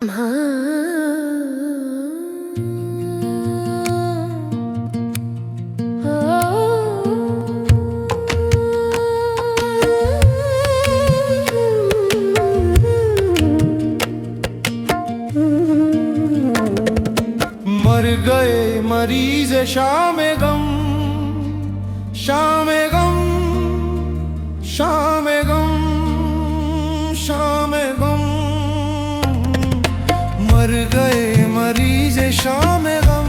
मर गए मरीज शामे गम, शामे गम, शामे गम, शामे गम। मर गए मरीज शामे गम,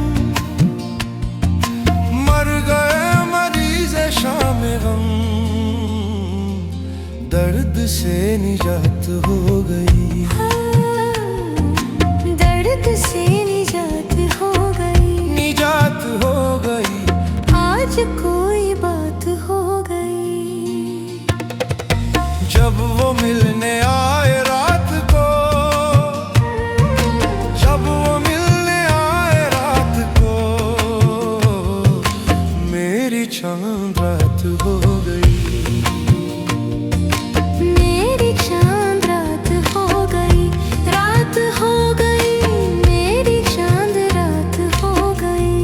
मर गए मरीज शामे गम। दर्द से निजात हो गई, दर्द से निजात हो गई, निजात हो गई। आज कोई बात हो गई। जब वो मिलने आए रात को, जब वो मिलने आए रात को, मेरी चांद रात हो गई, मेरी चांद रात हो गई, रात हो गई, मेरी चांद रात हो गई।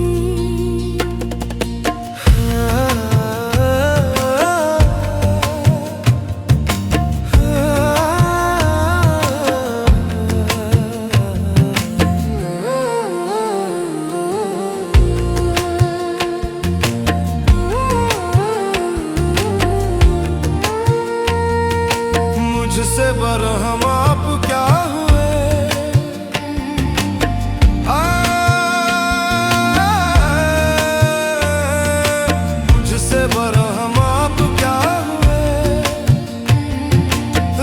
मुझसे बरहम आप क्या हुए, मुझसे बरहम आप क्या हुए।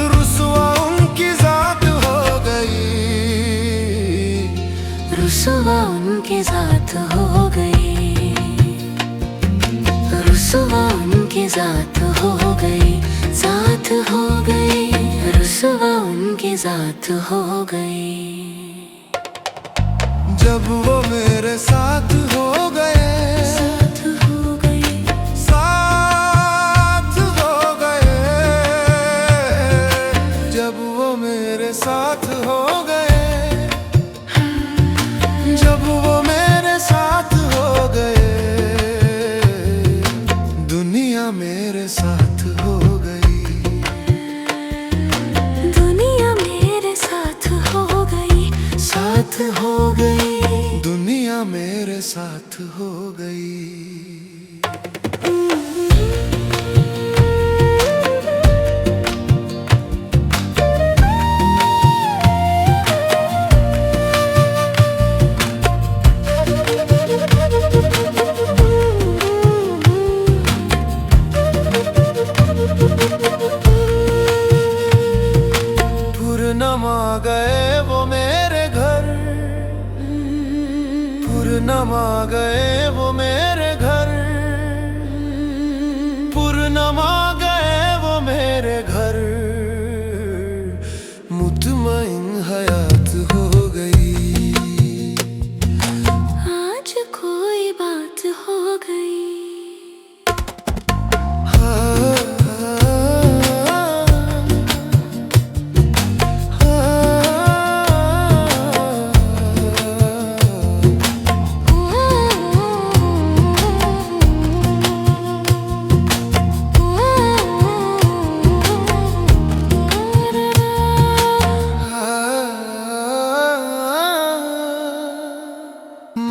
रुसवा उनकी जात हो गई, रुसवा उनके साथ हो गई, रुसवा उनके साथ हो गई, साथ हो गई, रुसवा उनके साथ हो गई। जब वो मेरे साथ हो गए, साथ हो गई, साथ हो गए। जब वो मेरे साथ हो गए, जब वो मेरे साथ हो गए, दुनिया मेरे साथ हो गई, दुनिया मेरे साथ हो गई, साथ हो गई। दुनिया मेरे साथ हो गई। पूर्णमा गए वो मेरे घर, पूर्णमा गए वो मेरे घर, पूर्णमा गए वो मेरे घर। मुतमईन हयात हो गई, आज कोई बात हो गई।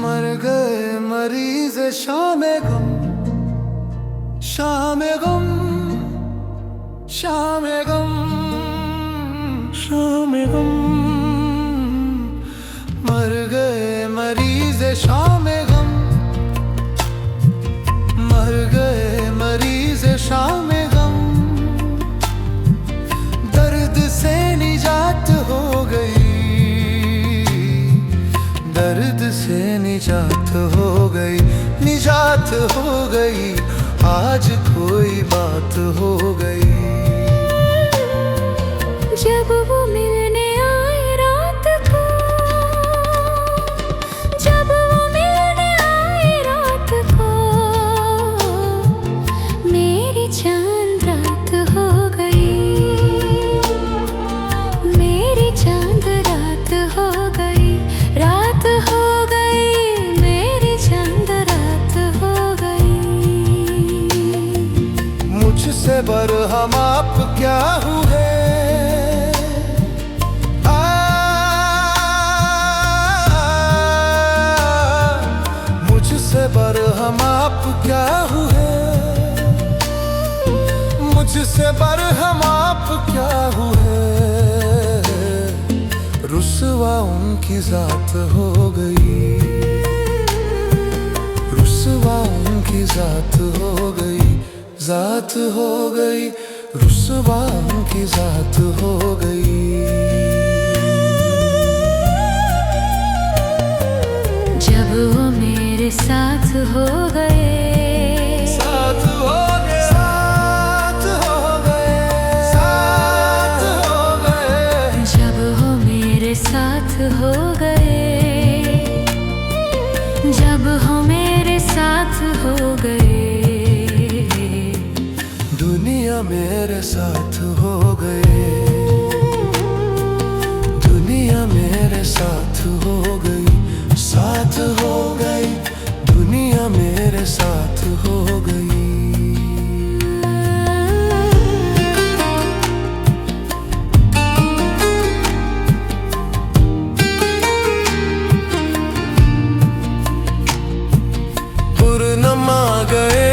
मर गए मरीज शामे गम, शामे गम, शामे गम, शामे गम। मर गए मरीज शामे गम, मर गए मरीज शामे गम। दर्द से निजात हो गई, दर्द से निजात हो गई, निजात हो गई। आज कोई बात हो गई। जब वो मिलने आए रात को, जब वो मिलने आए रात को, मेरी चांद रात हो गई, मेरी चांद रात हो पर हम आप क्या हुए। मुझसे बरहम आप क्या हुए, मुझसे बरहम आप क्या हुए। रुसवा उनकी जात हो गई, रुसवा उनकी जात हो गई, जात हो गई, रुसवा उनकी जात हो गई। जब वो मेरे साथ हो गए, साथ हो गए, साथ हो गए, साथ हो गए। जब वो मेरे साथ हो गए, जब हो मेरे साथ हो गए। दुनिया मेरे साथ हो गए, दुनिया मेरे साथ हो गई, साथ हो गई, दुनिया मेरे साथ हो गई। पूर्णिमा गए